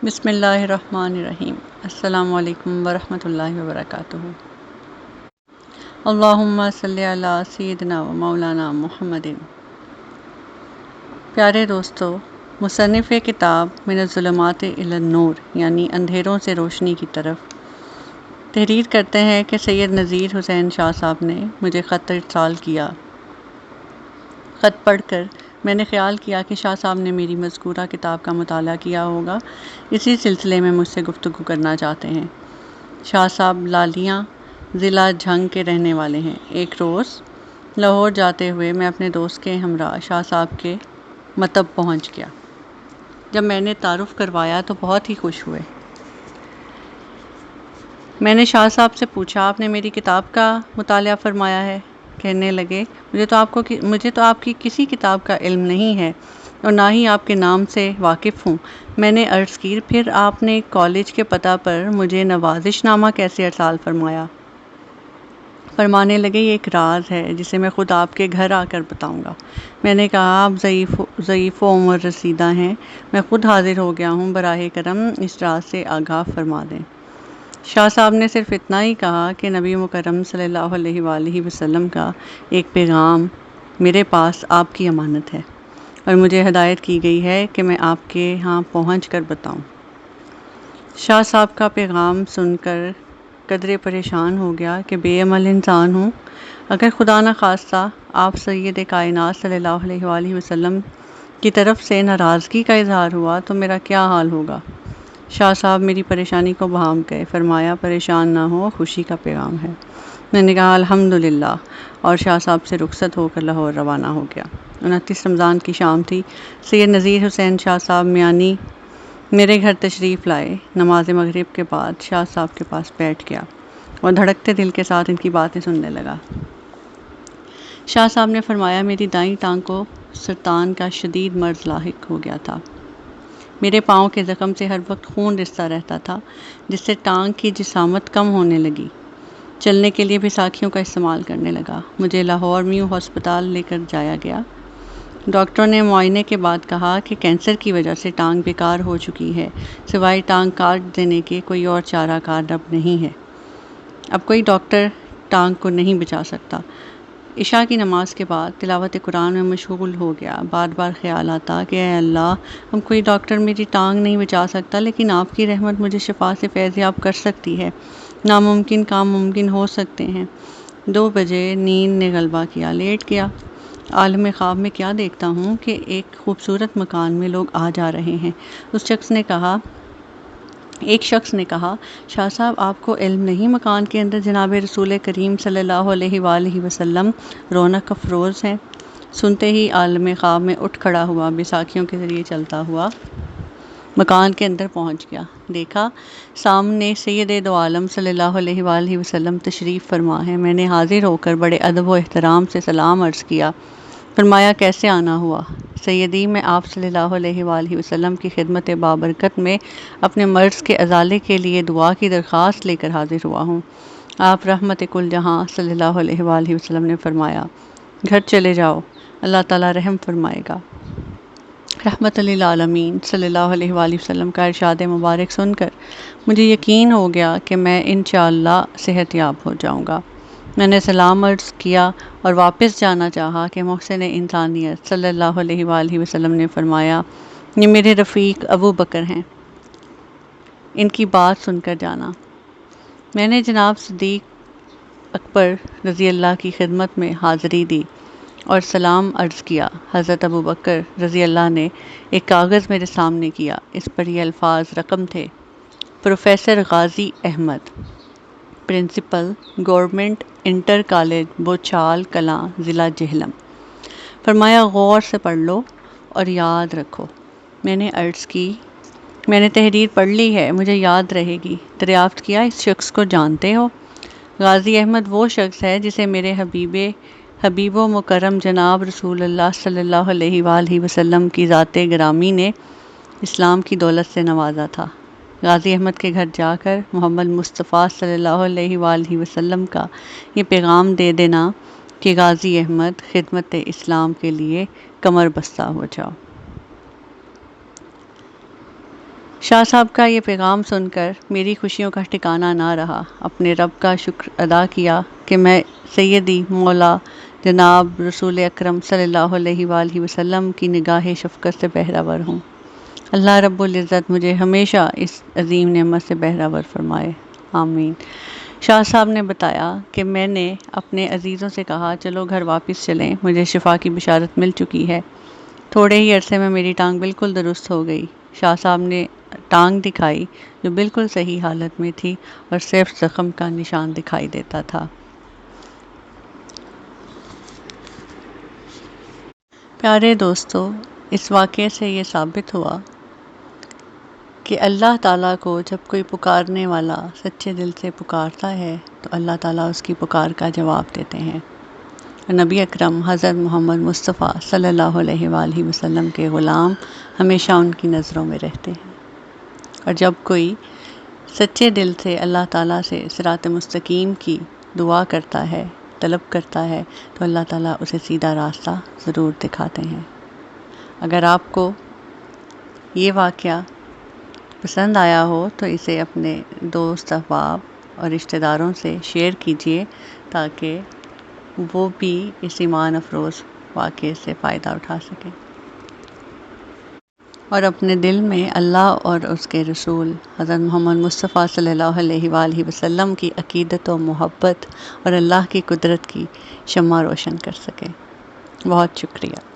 بسم اللہ الرحمن الرحیم۔ السلام علیکم ورحمۃ اللہ وبرکاتہ۔ اللہم صلی علی سیدنا و مولانا محمد۔ پیارے دوستو، مصنف کتاب من الظلمات الی النور یعنی اندھیروں سے روشنی کی طرف تحریر کرتے ہیں کہ سید نذیر حسین شاہ صاحب نے مجھے خط ارسال کیا۔ خط پڑھ کر میں نے خیال کیا کہ شاہ صاحب نے میری مذکورہ کتاب کا مطالعہ کیا ہوگا، اسی سلسلے میں مجھ سے گفتگو کرنا چاہتے ہیں۔ شاہ صاحب لالیاں ضلع جھنگ کے رہنے والے ہیں۔ ایک روز لاہور جاتے ہوئے میں اپنے دوست کے ہمراہ شاہ صاحب کے مکتب پہنچ گیا۔ جب میں نے تعارف کروایا تو بہت ہی خوش ہوئے۔ میں نے شاہ صاحب سے پوچھا، آپ نے میری کتاب کا مطالعہ فرمایا ہے؟ کہنے لگے، مجھے تو آپ کی کسی کتاب کا علم نہیں ہے اور نہ ہی آپ کے نام سے واقف ہوں۔ میں نے عرض کی، پھر آپ نے کالج کے پتہ پر مجھے نوازش نامہ کیسے ارسال فرمایا؟ فرمانے لگے، یہ ایک راز ہے جسے میں خود آپ کے گھر آ کر بتاؤں گا۔ میں نے کہا، آپ ضعیف و عمر رسیدہ ہیں، میں خود حاضر ہو گیا ہوں، براہ کرم اس راز سے آگاہ فرما دیں۔ شاہ صاحب نے صرف اتنا ہی کہا کہ نبی مکرم صلی اللہ علیہ وآلہ وسلم کا ایک پیغام میرے پاس آپ کی امانت ہے اور مجھے ہدایت کی گئی ہے کہ میں آپ کے ہاں پہنچ کر بتاؤں۔ شاہ صاحب کا پیغام سن کر قدرے پریشان ہو گیا کہ بے عمل انسان ہوں، اگر خدا نخواستہ آپ سید کائنات صلی اللہ علیہ وآلہ وسلم کی طرف سے ناراضگی کا اظہار ہوا تو میرا کیا حال ہوگا؟ شاہ صاحب میری پریشانی کو بھانپ گئے، فرمایا، پریشان نہ ہو، خوشی کا پیغام ہے۔ میں نے کہا الحمدللہ، اور شاہ صاحب سے رخصت ہو کر لاہور روانہ ہو گیا۔ 29 رمضان کی شام تھی۔ سید نذیر حسین شاہ صاحب میانی میرے گھر تشریف لائے۔ نماز مغرب کے بعد شاہ صاحب کے پاس بیٹھ گیا اور دھڑکتے دل کے ساتھ ان کی باتیں سننے لگا۔ شاہ صاحب نے فرمایا، میری دائیں ٹانگ کو سرطان کا شدید مرض لاحق ہو گیا تھا۔ میرے پاؤں کے زخم سے ہر وقت خون رستا رہتا تھا، جس سے ٹانگ کی جسامت کم ہونے لگی۔ چلنے کے لیے بیساکھیوں کا استعمال کرنے لگا۔ مجھے لاہور میو ہسپتال لے کر جایا گیا۔ ڈاکٹر نے معائنے کے بعد کہا کہ کینسر کی وجہ سے ٹانگ بیکار ہو چکی ہے، سوائے ٹانگ کاٹ دینے کے کوئی اور چارہ کار اب نہیں ہے۔ اب کوئی ڈاکٹر ٹانگ کو نہیں بچا سکتا۔ عشاء کی نماز کے بعد تلاوت قرآن میں مشغول ہو گیا۔ بار بار خیال آتا کہ اے اللہ، اب کوئی ڈاکٹر میری ٹانگ نہیں بچا سکتا، لیکن آپ کی رحمت مجھے شفا سے فیض یاب کر سکتی ہے۔ ناممکن کام ممکن ہو سکتے ہیں۔ 2 بجے نیند نے غلبہ کیا، لیٹ گیا۔ عالم خواب میں کیا دیکھتا ہوں کہ ایک خوبصورت مکان میں لوگ آ جا رہے ہیں۔ ایک شخص نے کہا، شاہ صاحب، آپ کو علم نہیں، مکان کے اندر جناب رسول کریم صلی اللہ علیہ وآلہ وسلم رونق افروز ہیں۔ سنتے ہی عالم خواب میں اٹھ کھڑا ہوا، بیساکھیوں کے ذریعے چلتا ہوا مکان کے اندر پہنچ گیا۔ دیکھا سامنے سید دو عالم صلی اللہ علیہ وآلہ وسلم تشریف فرما ہے۔ میں نے حاضر ہو کر بڑے ادب و احترام سے سلام عرض کیا۔ فرمایا، کیسے آنا ہوا؟ سیدی، میں آپ صلی اللہ علیہ وآلہ وسلم کی خدمت بابرکت میں اپنے مرض کے ازالے کے لیے دعا کی درخواست لے کر حاضر ہوا ہوں۔ آپ رحمت کل جہاں صلی اللہ علیہ وآلہ وسلم نے فرمایا، گھر چلے جاؤ، اللہ تعالیٰ رحم فرمائے گا۔ رحمت للعالمین صلی اللہ علیہ وآلہ وسلم کا ارشاد مبارک سن کر مجھے یقین ہو گیا کہ میں انشاءاللہ صحت یاب ہو جاؤں گا۔ میں نے سلام عرض کیا اور واپس جانا چاہا کہ محسن انسانیت صلی اللہ علیہ وآلہ وسلم نے فرمایا، یہ میرے رفیق ابو بکر ہیں، ان کی بات سن کر جانا۔ میں نے جناب صدیق اکبر رضی اللہ کی خدمت میں حاضری دی اور سلام عرض کیا۔ حضرت ابو بکر رضی اللہ نے ایک کاغذ میرے سامنے کیا۔ اس پر یہ الفاظ رقم تھے، professor Ghazi Ahmed, principal, government inter college Bhuchal Kalan, ضلع جہلم۔ فرمایا، غور سے پڑھ لو اور یاد رکھو۔ میں نے عرض کی، میں نے تحریر پڑھ لی ہے، مجھے یاد رہے گی۔ دریافت کیا، اس شخص کو جانتے ہو؟ غازی احمد وہ شخص ہے جسے میرے حبیب و مکرم جناب رسول اللہ صلی اللہ علیہ وآلہ وسلم کی ذات گرامی نے اسلام کی دولت سے نوازا تھا۔ غازی احمد کے گھر جا کر محمد مصطفیٰ صلی اللہ علیہ وآلہ وسلم کا یہ پیغام دے دینا کہ غازی احمد خدمت اسلام کے لیے کمر بستہ ہو جاؤ۔ شاہ صاحب کا یہ پیغام سن کر میری خوشیوں کا ٹھکانہ نہ رہا۔ اپنے رب کا شکر ادا کیا کہ میں سیدی مولا جناب رسول اکرم صلی اللہ علیہ وآلہ وسلم کی نگاہ شفقت سے بہرہ ہوں۔ اللہ رب العزت مجھے ہمیشہ اس عظیم نعمت سے بہرہ فرمائے، آمین۔ شاہ صاحب نے بتایا کہ میں نے اپنے عزیزوں سے کہا چلو گھر واپس چلیں، مجھے شفا کی بشارت مل چکی ہے۔ تھوڑے ہی عرصے میں میری ٹانگ بالکل درست ہو گئی۔ شاہ صاحب نے ٹانگ دکھائی جو بالکل صحیح حالت میں تھی اور صرف زخم کا نشان دکھائی دیتا تھا۔ پیارے دوستو، اس واقعے سے یہ ثابت ہوا کہ اللہ تعالیٰ کو جب کوئی پکارنے والا سچے دل سے پکارتا ہے تو اللہ تعالیٰ اس کی پکار کا جواب دیتے ہیں۔ نبی اکرم حضرت محمد مصطفیٰ صلی اللہ علیہ وآلہ وسلم کے غلام ہمیشہ ان کی نظروں میں رہتے ہیں، اور جب کوئی سچے دل سے اللہ تعالیٰ سے صراط مستقیم کی دعا کرتا ہے، طلب کرتا ہے، تو اللہ تعالیٰ اسے سیدھا راستہ ضرور دکھاتے ہیں۔ اگر آپ کو یہ واقعہ پسند آیا ہو تو اسے اپنے دوست احباب اور رشتہ داروں سے شیئر کیجیے تاکہ وہ بھی اس ایمان افروز واقعے سے فائدہ اٹھا سکیں، اور اپنے دل میں اللہ اور اس کے رسول حضرت محمد مصطفیٰ صلی اللہ علیہ وآلہ وسلم کی عقیدت و محبت اور اللہ کی قدرت کی شمع روشن کر سکیں۔ بہت شکریہ۔